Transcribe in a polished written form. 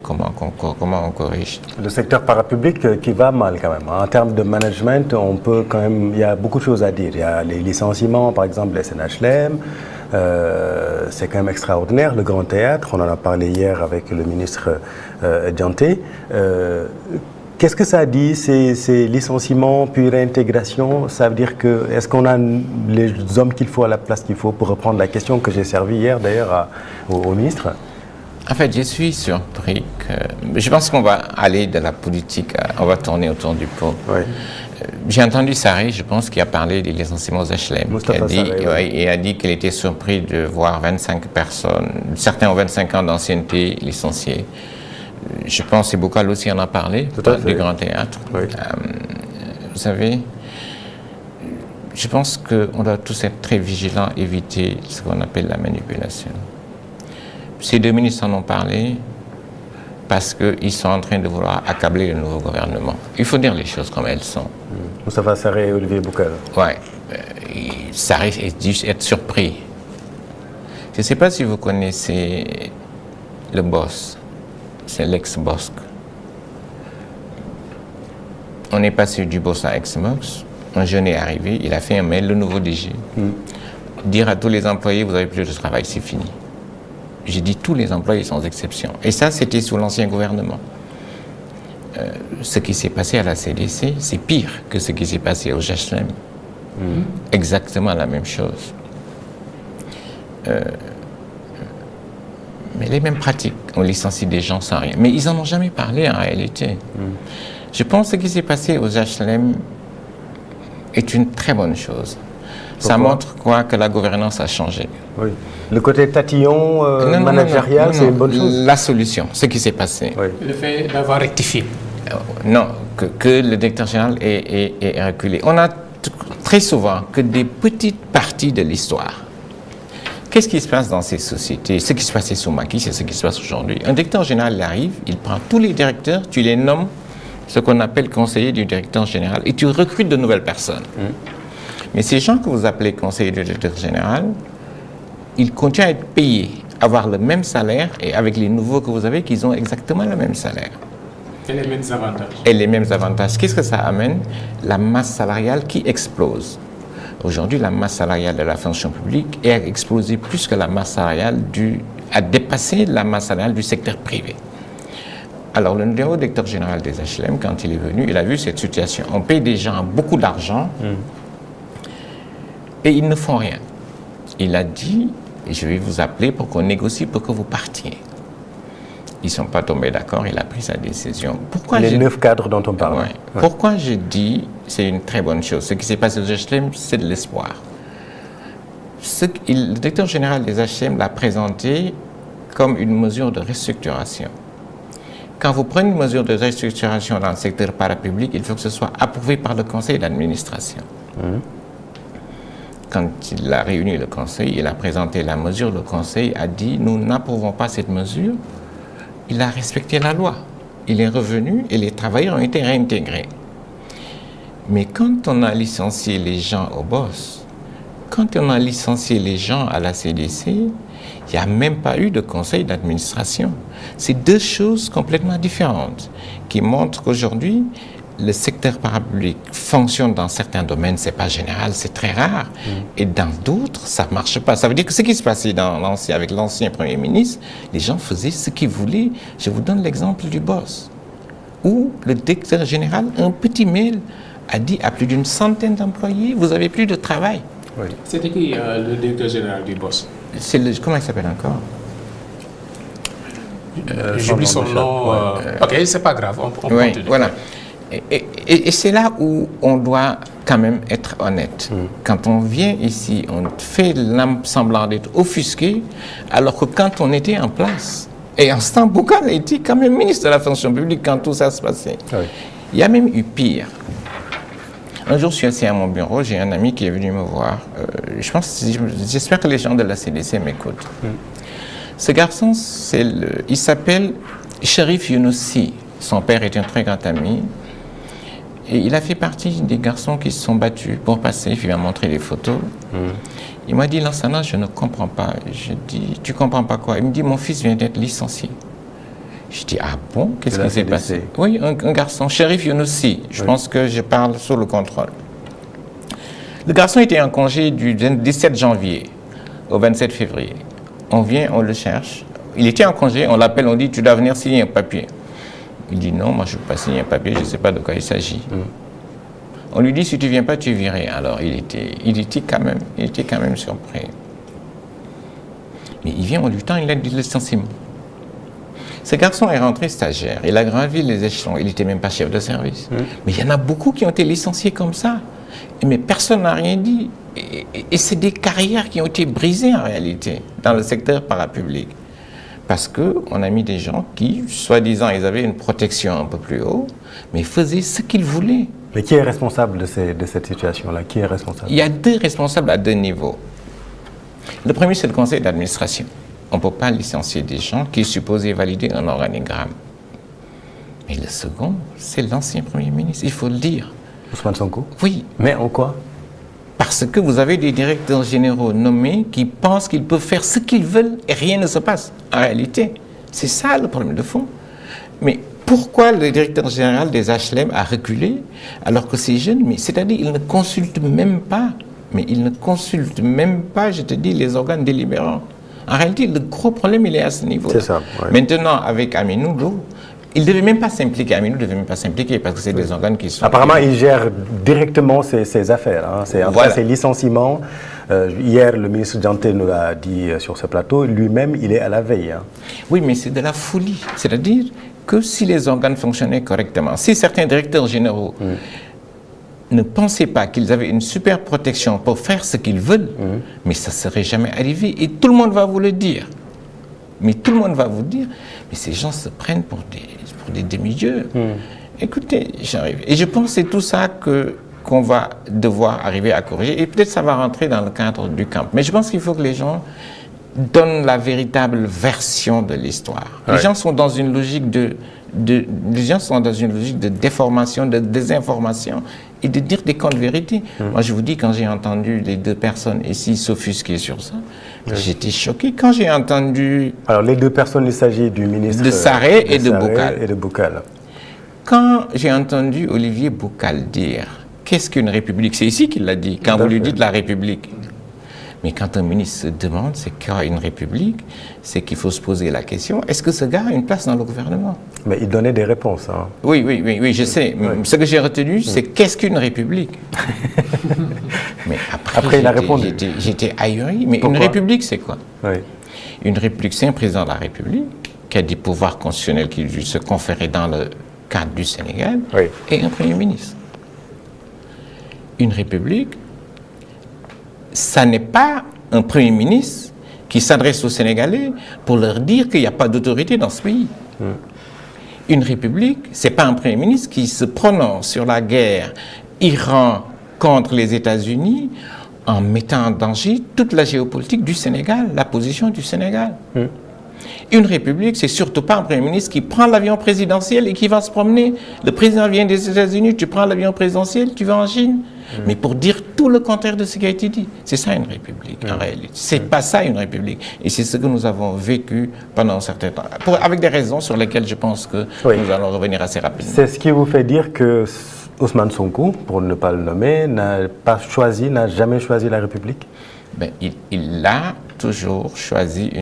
comment on corrige. Le secteur parapublic qui va mal quand même. En termes de management, il y a beaucoup de choses à dire. Il y a les licenciements, par exemple, les SNHLM. C'est quand même extraordinaire, le Grand Théâtre. On en a parlé hier avec le ministre Dianté. Qu'est-ce que ça dit, ces licenciements puis réintégration? Ça veut dire que, est-ce qu'on a les hommes qu'il faut à la place qu'il faut, pour reprendre la question que j'ai servie hier d'ailleurs au ministre? En fait, je suis surpris que... Je pense qu'on va aller de la politique, on va tourner autour du pot. Oui. J'ai entendu Sarré, je pense, qui a parlé des licenciements aux HLM. Il a dit qu'il était surpris de voir 25 personnes, certains ont 25 ans d'ancienneté licenciés. Je pense que Boucal aussi en a parlé, du Grand Théâtre. Oui. Vous savez, je pense qu'on doit tous être très vigilants, éviter ce qu'on appelle la manipulation. Ces deux ministres en ont parlé parce qu'ils sont en train de vouloir accabler le nouveau gouvernement. Il faut dire les choses comme elles sont. Moustapha Sarré et Olivier Boucal. Oui. Sarré est dû être surpris. Je ne sais pas si vous connaissez le boss. C'est l'ex-Bosc. On est passé du boss à ex-boss. Un jeune est arrivé, il a fait un mail, le nouveau DG. Dire à tous les employés, vous n'avez plus de travail, c'est fini. J'ai dit tous les employés sans exception. Et ça, c'était sous l'ancien gouvernement. Ce qui s'est passé à la CDC, c'est pire que ce qui s'est passé au HLM. Exactement la même chose. Mais les mêmes pratiques, on licencie des gens sans rien. Mais ils n'en ont jamais parlé en réalité. Je pense que ce qui s'est passé aux HLM est une très bonne chose. Pourquoi? Ça montre quoi? Que la gouvernance a changé. Oui. Le côté tatillon managérial, c'est une bonne chose. La solution, ce qui s'est passé. Oui. Le fait d'avoir rectifié. Non, que le directeur général est reculé. On a très souvent que des petites parties de l'histoire. Qu'est-ce qui se passe dans ces sociétés? Ce qui se passait sous Macky, c'est ce qui se passe aujourd'hui. Un directeur général il arrive, il prend tous les directeurs, tu les nommes, ce qu'on appelle conseiller du directeur général, et tu recrutes de nouvelles personnes. Mais ces gens que vous appelez conseillers du directeur général, ils continuent à être payés, avoir le même salaire, et avec les nouveaux que vous avez, qu'ils ont exactement le même salaire. Et les mêmes avantages. Et les mêmes avantages. Qu'est-ce que ça amène? La masse salariale qui explose. Aujourd'hui, la masse salariale de la fonction publique a explosé plus que la masse salariale a dépassé la masse salariale du secteur privé. Alors, le nouveau directeur général des HLM, quand il est venu, il a vu cette situation. On paye des gens beaucoup d'argent et ils ne font rien. Il a dit, je vais vous appeler pour qu'on négocie pour que vous partiez. Ils ne sont pas tombés d'accord, il a pris sa décision. Pourquoi les 9 cadres dont on parle. Ouais. Pourquoi je dis c'est une très bonne chose? Ce qui s'est passé aux HLM, c'est de l'espoir. Le directeur général des HLM l'a présenté comme une mesure de restructuration. Quand vous prenez une mesure de restructuration dans le secteur parapublic, il faut que ce soit approuvé par le conseil d'administration. Quand il a réuni le conseil, il a présenté la mesure, le conseil a dit « nous n'approuvons pas cette mesure ». Il a respecté la loi. Il est revenu et les travailleurs ont été réintégrés. Mais quand on a licencié les gens au boss, quand on a licencié les gens à la CDC, il n'y a même pas eu de conseil d'administration. C'est deux choses complètement différentes qui montrent qu'aujourd'hui, le secteur parapublic fonctionne dans certains domaines, c'est pas général, c'est très rare. Et dans d'autres, ça marche pas. Ça veut dire que ce qui se passait avec l'ancien Premier ministre, les gens faisaient ce qu'ils voulaient. Je vous donne l'exemple du boss, où le directeur général, un petit mail, a dit à plus d'une centaine d'employés, vous avez plus de travail. Oui. C'était qui le directeur général du boss? Comment il s'appelle encore? J'oublie son nom. Ok, c'est pas grave, on continue. Voilà. Et c'est là où on doit quand même être honnête. Quand on vient ici, on fait semblant d'être offusqué, alors que quand on était en place, et en ce temps, Boucal était quand même ministre de la fonction publique quand tout ça se passait. Oui. Il y a même eu pire. Un jour, je suis assis à mon bureau, j'ai un ami qui est venu me voir. J'espère que les gens de la CDC m'écoutent. Ce garçon, il s'appelle Sherif Younousi. Son père est un très grand ami. Et il a fait partie des garçons qui se sont battus pour passer. Il m'a montré les photos. Il m'a dit, Lansana, je ne comprends pas. Je dis, tu comprends pas quoi? Il me dit, mon fils vient d'être licencié. Je dis, ah bon, qu'est-ce qui s'est passé? Oui, un garçon, Chérif Younussi, je pense que je parle sous le contrôle. Le garçon était en congé du 17 janvier au 27 février. On vient, on le cherche. Il était en congé, on l'appelle, on dit, tu dois venir signer un papier. Il dit, non, moi je ne veux pas signer un papier, je ne sais pas de quoi il s'agit. On lui dit, si tu ne viens pas, tu es viré. Alors il était quand même surpris. Mais il vient, on lui tend une lettre de licenciement. Ce garçon est rentré stagiaire, il a gravi les échelons, il n'était même pas chef de service. Mais il y en a beaucoup qui ont été licenciés comme ça. Mais personne n'a rien dit. Et c'est des carrières qui ont été brisées en réalité dans le secteur parapublic. Parce qu'on a mis des gens qui, soi-disant, ils avaient une protection un peu plus haut, mais faisaient ce qu'ils voulaient. Mais qui est responsable de cette situation-là? Qui est responsable? Il y a deux responsables à deux niveaux. Le premier, c'est le conseil d'administration. On ne peut pas licencier des gens qui sont supposés valider un organigramme. Mais le second, c'est l'ancien Premier ministre, il faut le dire. Ousmane Sonko? Oui. Mais en quoi? Parce que vous avez des directeurs généraux nommés qui pensent qu'ils peuvent faire ce qu'ils veulent et rien ne se passe. En réalité, c'est ça le problème de fond. Mais pourquoi le directeur général des HLM a reculé alors que ces jeunes, c'est-à-dire ils ne consultent même pas, je te dis, les organes délibérants. En réalité, le gros problème, il est à ce niveau-là. C'est ça. Ouais. Maintenant, avec Aminou Lo, il ne devait même pas s'impliquer. Aminou ne devait même pas s'impliquer parce que c'est des organes qui sont... Apparemment, il gère directement ses affaires. Hein. Ses licenciements. Hier, le ministre Dianté nous l'a dit sur ce plateau, lui-même, il est à la veille. Hein. Oui, mais c'est de la folie. C'est-à-dire que si les organes fonctionnaient correctement, si certains directeurs généraux ne pensaient pas qu'ils avaient une super protection pour faire ce qu'ils veulent, mais ça ne serait jamais arrivé. Et tout le monde va vous le dire. Mais tout le monde va vous dire, mais ces gens se prennent pour des demi-dieux. Écoutez, j'arrive. Et je pense que c'est tout ça qu'on va devoir arriver à corriger. Et peut-être ça va rentrer dans le cadre du camp. Mais je pense qu'il faut que les gens donnent la véritable version de l'histoire. Ouais. Les gens sont dans une logique de déformation, de désinformation et de dire des contres-vérités. Moi, je vous dis, quand j'ai entendu les deux personnes ici s'offusquer sur ça, j'étais choqué. Quand j'ai entendu... Alors, les deux personnes, il s'agit du ministre... De Sarré et de Boukal. Quand j'ai entendu Olivier Boukal dire « Qu'est-ce qu'une république ?» C'est ici qu'il l'a dit, quand vous lui dites la république. Mais quand un ministre se demande c'est quoi une république, c'est qu'il faut se poser la question, est-ce que ce gars a une place dans le gouvernement? Mais il donnait des réponses. Hein. Oui, je sais. Oui. Ce que j'ai retenu, c'est qu'est-ce qu'une république? Mais après il a répondu. J'étais ahuri. Mais pourquoi? Une république, c'est quoi? Oui. Une république, c'est un président de la République qui a des pouvoirs constitutionnels qui lui se conféraient dans le cadre du Sénégal et un Premier ministre. Une république, ça n'est pas un Premier ministre qui s'adresse aux Sénégalais pour leur dire qu'il n'y a pas d'autorité dans ce pays. Une république, ce n'est pas un Premier ministre qui se prononce sur la guerre Iran contre les États-Unis en mettant en danger toute la géopolitique du Sénégal, la position du Sénégal. Une république, c'est surtout pas un Premier ministre qui prend l'avion présidentiel et qui va se promener. Le président vient des États-Unis, tu prends l'avion présidentiel, tu vas en Chine. Mais pour dire tout le contraire de ce qui a été dit. C'est ça une république, en réalité. C'est pas ça une république. Et c'est ce que nous avons vécu pendant un certain temps. Avec des raisons sur lesquelles je pense que nous allons revenir assez rapidement. C'est ce qui vous fait dire que Ousmane Sonko, pour ne pas le nommer, n'a jamais choisi la république? Il a toujours choisi une